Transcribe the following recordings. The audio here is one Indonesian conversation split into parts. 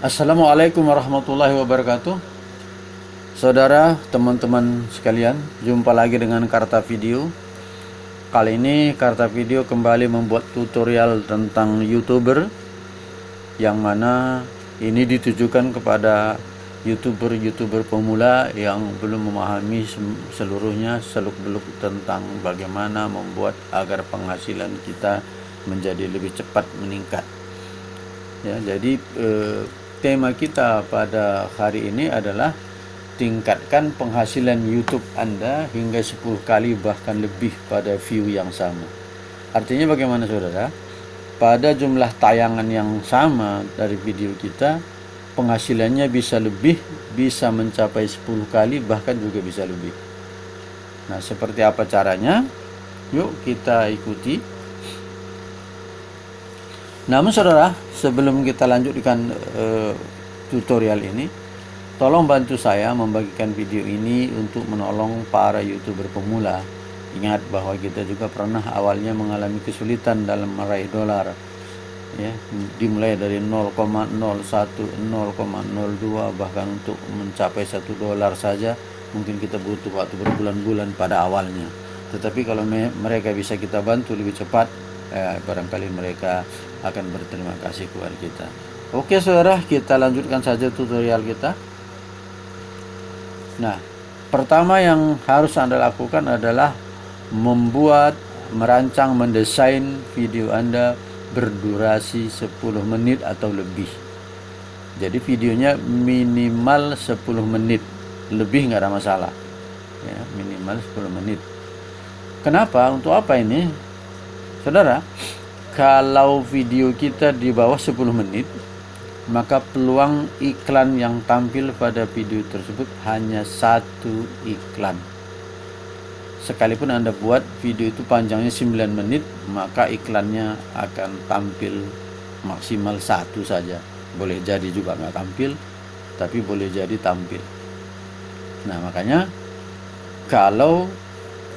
Assalamualaikum warahmatullahi wabarakatuh. Saudara, teman-teman sekalian, jumpa lagi dengan Karta Video. Kali ini Karta Video kembali membuat tutorial tentang YouTuber, yang mana ini ditujukan kepada YouTuber pemula yang belum memahami seluruhnya seluk-beluk tentang bagaimana membuat agar penghasilan kita menjadi lebih cepat meningkat. Ya, jadi tema kita pada hari ini adalah tingkatkan penghasilan YouTube Anda hingga 10 kali bahkan lebih pada view yang sama. Artinya bagaimana saudara? Pada jumlah tayangan yang sama dari video kita, penghasilannya bisa lebih, bisa mencapai 10 kali bahkan juga bisa lebih. Nah, seperti apa caranya? Yuk kita ikuti. Namun saudara, sebelum kita lanjutkan tutorial ini, tolong bantu saya membagikan video ini untuk menolong para YouTuber pemula. Ingat bahwa kita juga pernah awalnya mengalami kesulitan dalam meraih dolar, ya, dimulai dari 0,01, 0,02, bahkan untuk mencapai $1 saja mungkin kita butuh waktu berbulan-bulan pada awalnya. Tetapi kalau mereka bisa kita bantu lebih cepat, barangkali mereka akan berterima kasih kepada kita. Oke saudara, kita lanjutkan saja tutorial kita. Nah, pertama yang harus Anda lakukan adalah merancang, mendesain video Anda berdurasi 10 menit atau lebih. Jadi videonya minimal 10 menit, lebih nggak ada masalah, ya, minimal 10 menit. Kenapa? Untuk apa ini? Saudara, kalau video kita di bawah 10 menit, maka peluang iklan yang tampil pada video tersebut hanya satu iklan. Sekalipun Anda buat video itu panjangnya 9 menit, maka iklannya akan tampil maksimal satu saja. Boleh jadi juga nggak tampil, tapi boleh jadi tampil. Nah, makanya kalau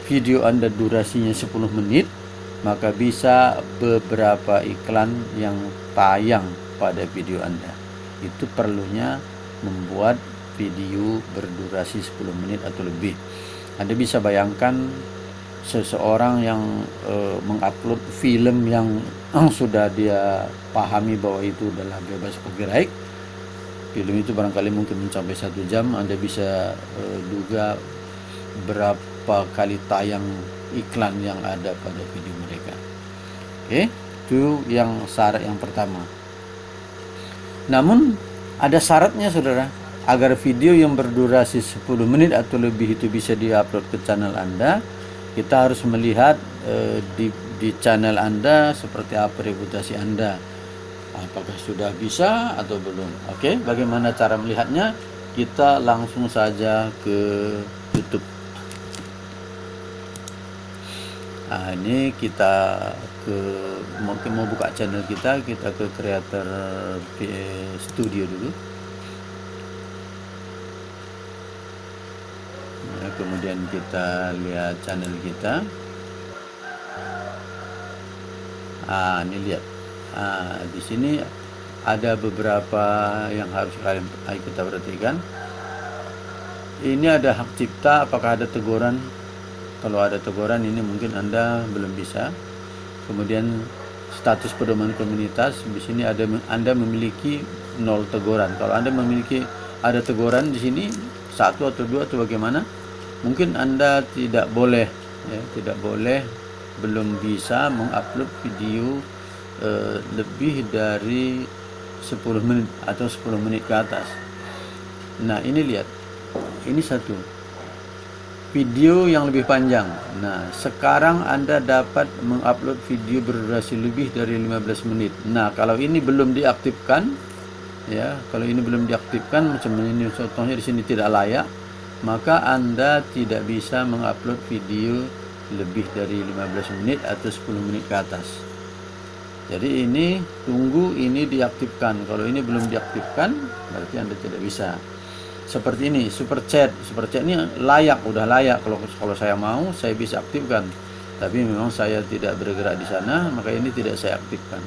video Anda durasinya 10 menit, maka bisa beberapa iklan yang tayang pada video Anda. Itu perlunya membuat video berdurasi 10 menit atau lebih. Anda bisa bayangkan seseorang yang mengupload film yang sudah dia pahami bahwa itu adalah bebas copyright. Film itu barangkali mungkin mencapai 1 jam. Anda bisa duga berapa kali tayang iklan yang ada pada video mereka. Oke, itu yang syarat yang pertama. Namun ada syaratnya saudara, agar video yang berdurasi 10 menit atau lebih itu bisa diupload ke channel Anda. Kita harus melihat di channel Anda seperti apa reputasi Anda, apakah sudah bisa atau belum. Oke, bagaimana cara melihatnya? Kita langsung saja ke YouTube. Nah, ini kita mau buka channel kita ke Creator Studio dulu. Nah, kemudian kita lihat channel kita. Ini lihat. Di sini ada beberapa yang harus kita perhatikan. Ini ada hak cipta, apakah ada teguran? Kalau ada teguran ini mungkin Anda belum bisa. Kemudian status pedoman komunitas, di sini Anda memiliki 0 teguran. Kalau Anda memiliki ada teguran di sini 1 atau 2 atau bagaimana, mungkin Anda tidak boleh, ya, belum bisa mengupload video lebih dari 10 menit atau 10 menit ke atas. Nah, ini lihat. Ini satu video yang lebih panjang. Nah, sekarang Anda dapat mengupload video berdurasi lebih dari 15 menit. Nah, kalau ini belum diaktifkan, ya, kalau ini belum diaktifkan, macam ini contohnya di sini tidak layak, maka Anda tidak bisa mengupload video lebih dari 15 menit atau 10 menit ke atas. Jadi ini tunggu ini diaktifkan. Kalau ini belum diaktifkan, berarti Anda tidak bisa. Seperti ini, super chat ini udah layak. Kalau saya mau, saya bisa aktifkan. Tapi memang saya tidak bergerak di sana, maka ini tidak saya aktifkan.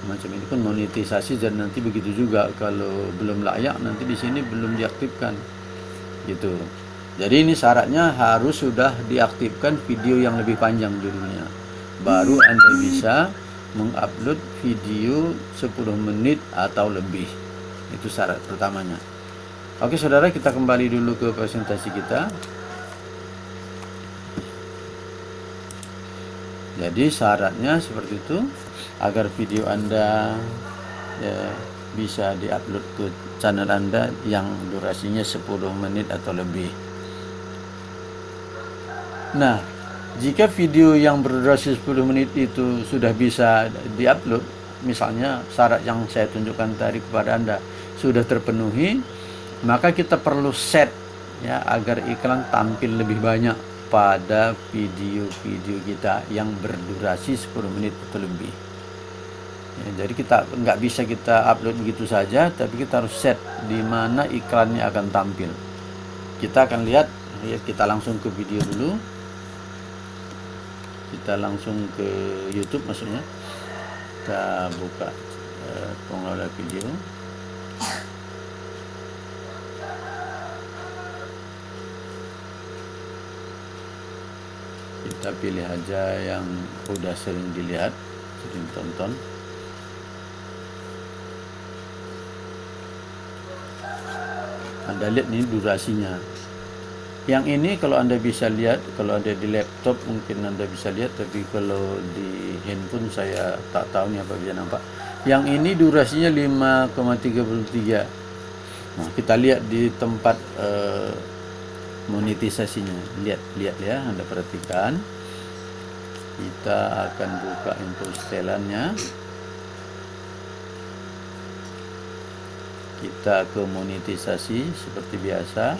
macam ini pun monetisasi, dan nanti begitu juga kalau belum layak nanti di sini belum diaktifkan gitu. Jadi ini syaratnya harus sudah diaktifkan video yang lebih panjang judulnya, baru Anda bisa mengupload video 10 menit atau lebih. Itu syarat pertamanya. Oke saudara, kita kembali dulu ke presentasi kita. Jadi syaratnya seperti itu, agar video Anda ya, bisa diupload ke channel Anda yang durasinya 10 menit atau lebih. Nah, jika video yang berdurasi 10 menit itu sudah bisa diupload, misalnya syarat yang saya tunjukkan tadi kepada Anda sudah terpenuhi, maka kita perlu set ya agar iklan tampil lebih banyak pada video-video kita yang berdurasi 10 menit atau lebih. Ya, jadi kita nggak bisa kita upload begitu saja, tapi kita harus set di mana iklannya akan tampil. Kita akan lihat, ya, kita langsung ke video dulu. Kita langsung ke YouTube maksudnya. Kita buka pengelola video. Kita pilih aja yang udah sering dilihat, sering tonton. Anda lihat nih durasinya. Yang ini kalau Anda bisa lihat, kalau ada di laptop mungkin Anda bisa lihat, tapi kalau di handphone saya tak tahu nih apa bisa nampak. Yang ini durasinya 5,33. Nah, kita lihat di tempat monetisasinya. Lihat ya, Anda perhatikan. Kita akan buka info setelannya. Kita ke monetisasi seperti biasa.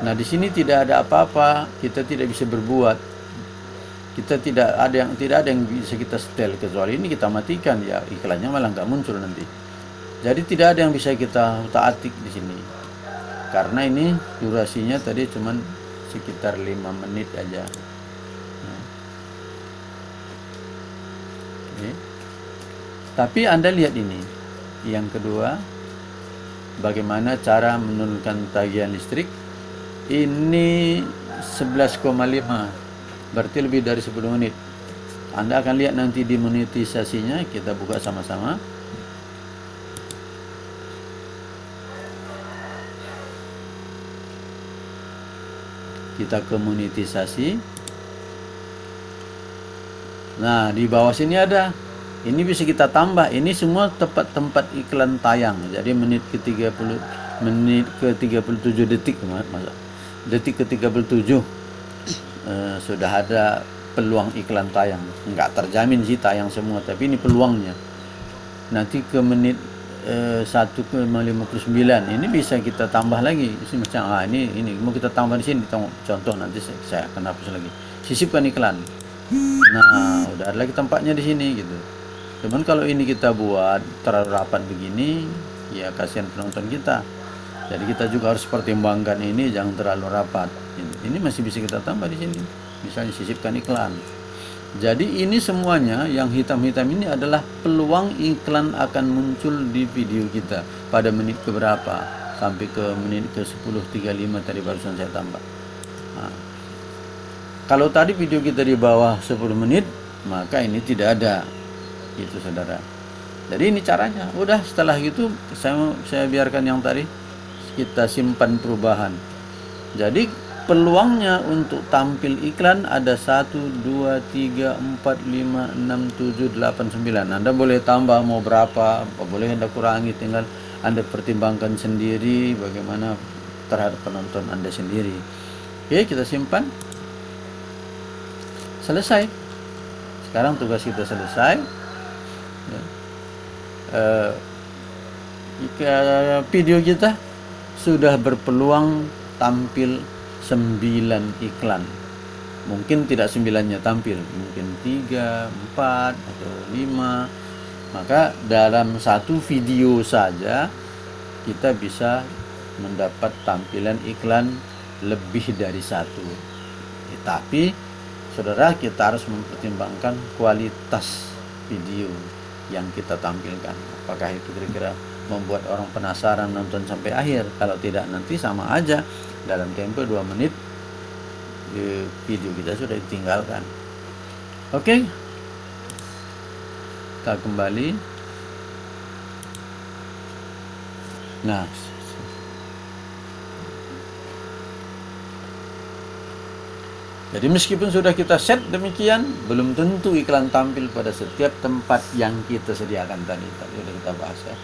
Nah, di sini tidak ada apa-apa, kita tidak bisa berbuat. Tidak ada yang bisa kita setel, kecuali ini kita matikan, ya iklannya malah nggak muncul nanti. Jadi tidak ada yang bisa kita utak-atik di sini. Karena ini durasinya tadi cuman sekitar 5 menit aja. Nah. Oke. Tapi Anda lihat ini. Yang kedua, bagaimana cara menurunkan tagihan listrik. Ini 11,5, berarti lebih dari 10 menit. Anda akan lihat nanti di monetisasinya. Kita buka sama-sama. Kita ke monetisasi. Nah, di bawah sini ada. Ini bisa kita tambah. Ini semua tempat iklan tayang. Jadi menit ke 37 detik, detik ke 37 sudah ada peluang iklan tayang. Enggak terjamin sih tayang semua, tapi ini peluangnya. Nanti ke menit 1,59 ini bisa kita tambah lagi. Ini macam ini mau kita tambah di sini. Contoh nanti saya akan hapus lagi. Sisipkan iklan. Nah, udah ada lagi tempatnya di sini gitu. Cuman kalau ini kita buat terlalu rapat begini, ya kasihan penonton kita. Jadi kita juga harus pertimbangkan ini jangan terlalu rapat. Ini masih bisa kita tambah di sini. Misalnya sisipkan iklan. Jadi ini semuanya yang hitam-hitam ini adalah peluang iklan akan muncul di video kita pada menit keberapa, sampai ke menit ke 10.35 tadi barusan saya tambah. Nah, kalau tadi video kita di bawah 10 menit, maka ini tidak ada. Itu saudara. Jadi ini caranya. Udah setelah itu saya biarkan yang tadi. Kita simpan perubahan. Jadi peluangnya untuk tampil iklan ada 1, 2, 3, 4, 5, 6, 7, 8, 9. Anda boleh tambah mau berapa, boleh Anda kurangi, tinggal Anda pertimbangkan sendiri bagaimana terhadap penonton Anda sendiri. Oke, kita simpan. Selesai. Sekarang tugas kita selesai. Video kita sudah berpeluang tampil 9 iklan. Mungkin tidak 9-nya tampil, mungkin 3, 4 atau 5. Maka dalam satu video saja kita bisa mendapat tampilan iklan lebih dari 1. Tapi saudara, kita harus mempertimbangkan kualitas video yang kita tampilkan. Apakah itu kira-kira membuat orang penasaran nonton sampai akhir? Kalau tidak, nanti sama aja dalam tempo 2 menit video kita sudah ditinggalkan. Oke, kita kembali. Nah, jadi meskipun sudah kita set demikian, belum tentu iklan tampil pada setiap tempat yang kita sediakan tadi sudah kita bahas ya.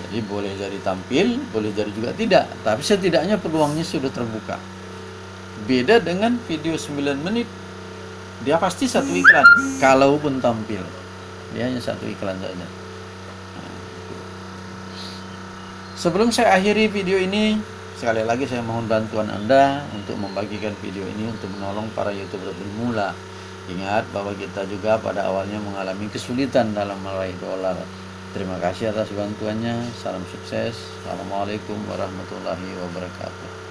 Jadi boleh jadi tampil, boleh jadi juga tidak, tapi setidaknya peluangnya sudah terbuka. Beda dengan video 9 menit, dia pasti satu iklan, kalaupun tampil dia hanya satu iklan saja. Sebelum saya akhiri video ini, sekali lagi saya mohon bantuan Anda untuk membagikan video ini untuk menolong para YouTuber pemula. Ingat bahwa kita juga pada awalnya mengalami kesulitan dalam meraih dolar. Terima kasih atas bantuannya. Salam sukses. Assalamualaikum warahmatullahi wabarakatuh.